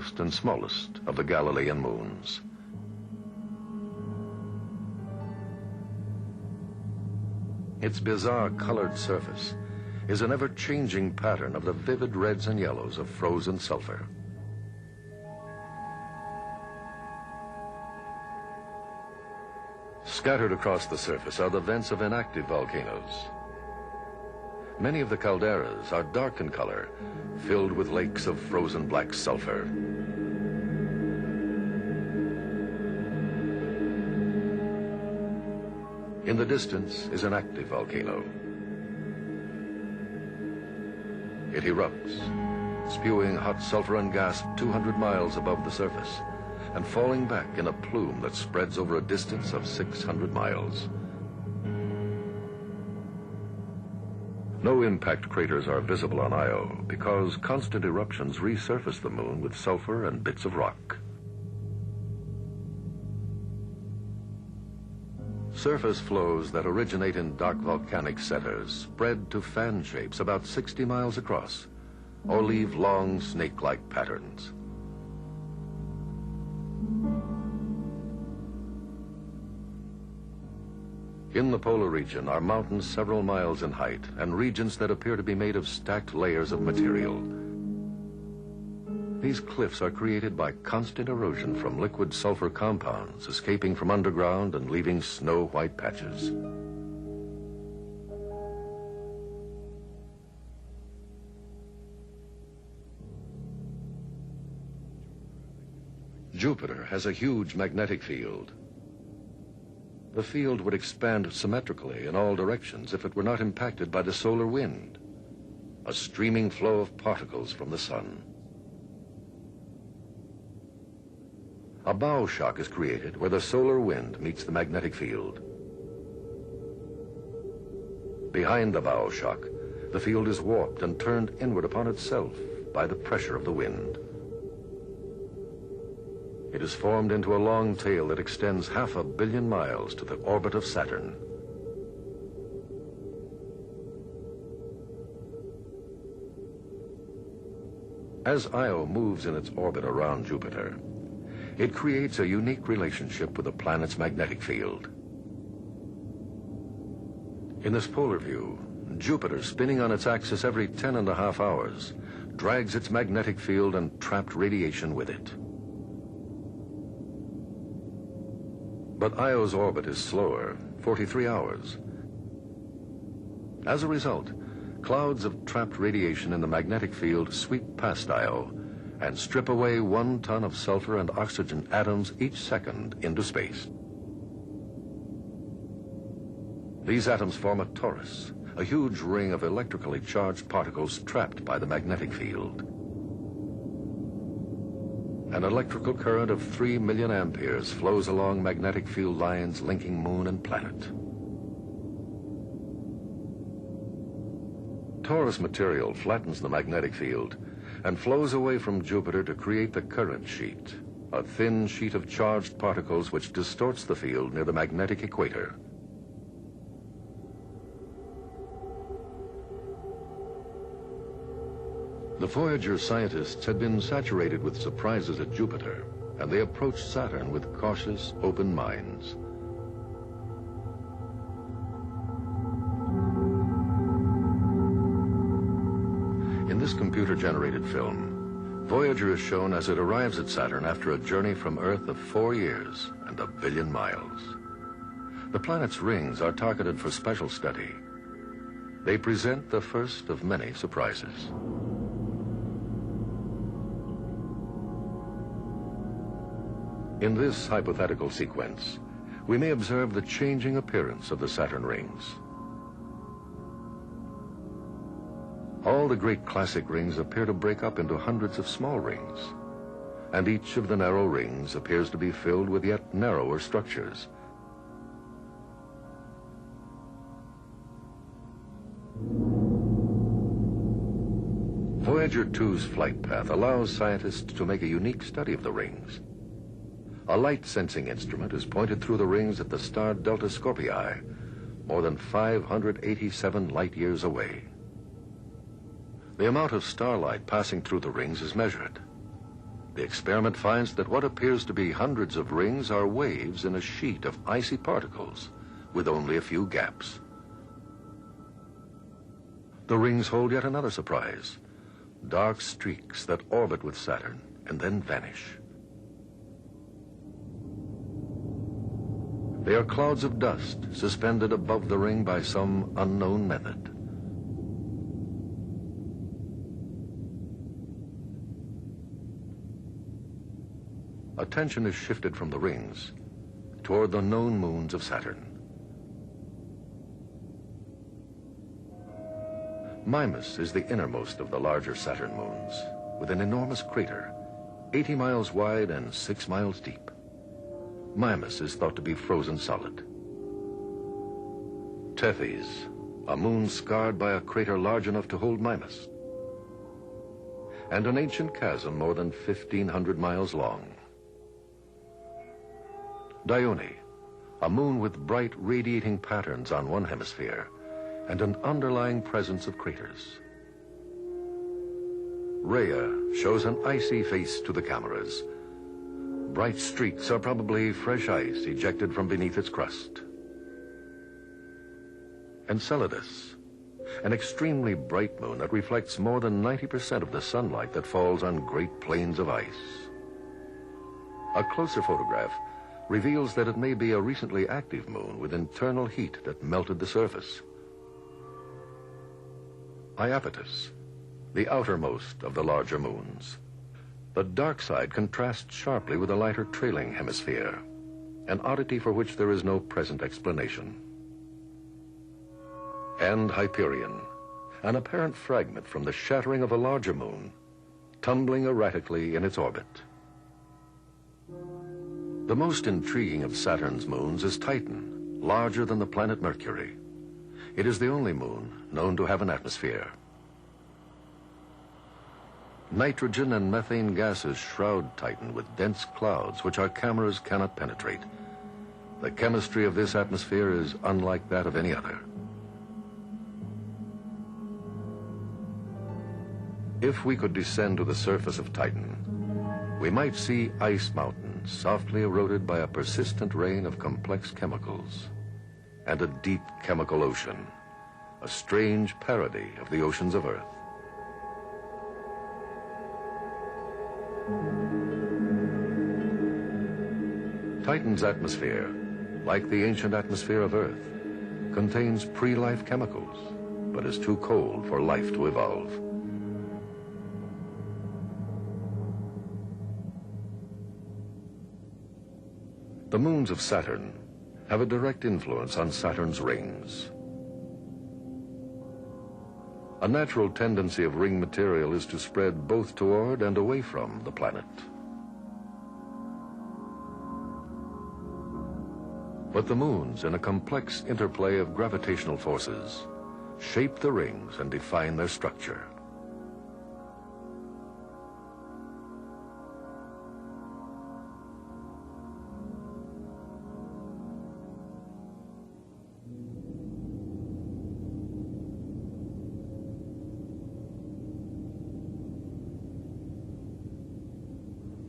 southernmost and smallest of the Galilean moons. Its bizarre colored surface is an ever-changing pattern of the vivid reds and yellows of frozen sulfur. Scattered across the surface are the vents of inactive volcanoes. Many of the calderas are dark in color, filled with lakes of frozen black sulfur. In the distance is an active volcano. It erupts, spewing hot sulfur and gas 200 miles above the surface and falling back in a plume that spreads over a distance of 600 miles. No impact craters are visible on Io because constant eruptions resurface the moon with sulfur and bits of rock. Surface flows that originate in dark volcanic centers spread to fan shapes about 60 miles across, or leave long snake-like patterns. In the polar region are mountains several miles in height and regions that appear to be made of stacked layers of material. These cliffs are created by constant erosion from liquid sulfur compounds escaping from underground and leaving snow-white patches. Jupiter has a huge magnetic field. The field would expand symmetrically in all directions if it were not impacted by the solar wind, a streaming flow of particles from the sun. A bow shock is created where the solar wind meets the magnetic field. Behind the bow shock, the field is warped and turned inward upon itself by the pressure of the wind. It is formed into a long tail that extends 500 million miles to the orbit of Saturn. As Io moves in its orbit around Jupiter, it creates a unique relationship with the planet's magnetic field. In this polar view, Jupiter, spinning on its axis every 10.5 hours, drags its magnetic field and trapped radiation with it. But Io's orbit is slower, 43 hours. As a result, clouds of trapped radiation in the magnetic field sweep past Io and strip away 1 ton of sulfur and oxygen atoms each second into space. These atoms form a torus, a huge ring of electrically charged particles trapped by the magnetic field. An electrical current of 3 million amperes flows along magnetic field lines linking moon and planet. Torus material flattens the magnetic field and flows away from Jupiter to create the current sheet, a thin sheet of charged particles which distorts the field near the magnetic equator. The Voyager scientists had been saturated with surprises at Jupiter, and they approached Saturn with cautious, open minds. In this computer-generated film, Voyager is shown as it arrives at Saturn after a journey from Earth of 4 years and 1 billion miles. The planet's rings are targeted for special study. They present the first of many surprises. In this hypothetical sequence, we may observe the changing appearance of the Saturn rings. All the great classic rings appear to break up into hundreds of small rings, and each of the narrow rings appears to be filled with yet narrower structures. Voyager 2's flight path allows scientists to make a unique study of the rings. A light-sensing instrument is pointed through the rings at the star Delta Scorpii, more than 587 light-years away. The amount of starlight passing through the rings is measured. The experiment finds that what appears to be hundreds of rings are waves in a sheet of icy particles with only a few gaps. The rings hold yet another surprise: dark streaks that orbit with Saturn and then vanish. They are clouds of dust suspended above the ring by some unknown method. Attention is shifted from the rings toward the known moons of Saturn. Mimas is the innermost of the larger Saturn moons, with an enormous crater, 80 miles wide and 6 miles deep. Mimas is thought to be frozen solid. Tethys, a moon scarred by a crater large enough to hold Mimas, and an ancient chasm more than 1,500 miles long. Dione, a moon with bright radiating patterns on one hemisphere and an underlying presence of craters. Rhea shows an icy face to the cameras. Bright streaks are probably fresh ice ejected from beneath its crust. Enceladus, an extremely bright moon that reflects more than 90% of the sunlight that falls on great plains of ice. A closer photograph reveals that it may be a recently active moon with internal heat that melted the surface. Iapetus, the outermost of the larger moons. The dark side contrasts sharply with a lighter trailing hemisphere, an oddity for which there is no present explanation. And Hyperion, an apparent fragment from the shattering of a larger moon, tumbling erratically in its orbit. The most intriguing of Saturn's moons is Titan, larger than the planet Mercury. It is the only moon known to have an atmosphere. Nitrogen and methane gases shroud Titan with dense clouds which our cameras cannot penetrate. The chemistry of this atmosphere is unlike that of any other. If we could descend to the surface of Titan, we might see ice mountains softly eroded by a persistent rain of complex chemicals, and a deep chemical ocean, a strange parody of the oceans of Earth. Titan's atmosphere, like the ancient atmosphere of Earth, contains pre-life chemicals, but is too cold for life to evolve. The moons of Saturn have a direct influence on Saturn's rings. A natural tendency of ring material is to spread both toward and away from the planet. But the moons, in a complex interplay of gravitational forces, shape the rings and define their structure.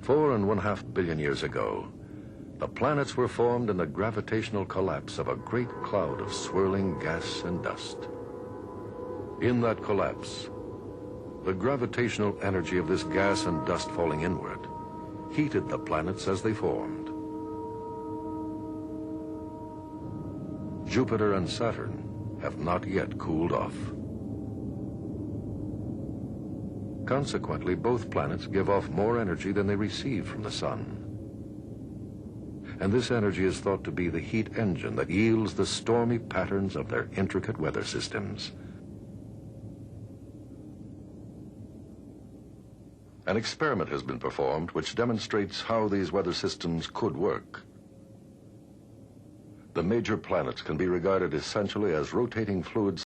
Four and 1/2 billion years ago, the planets were formed in the gravitational collapse of a great cloud of swirling gas and dust. In that collapse, the gravitational energy of this gas and dust falling inward heated the planets as they formed. Jupiter and Saturn have not yet cooled off. Consequently, both planets give off more energy than they receive from the sun. And this energy is thought to be the heat engine that yields the stormy patterns of their intricate weather systems. An experiment has been performed which demonstrates how these weather systems could work. The major planets can be regarded essentially as rotating fluid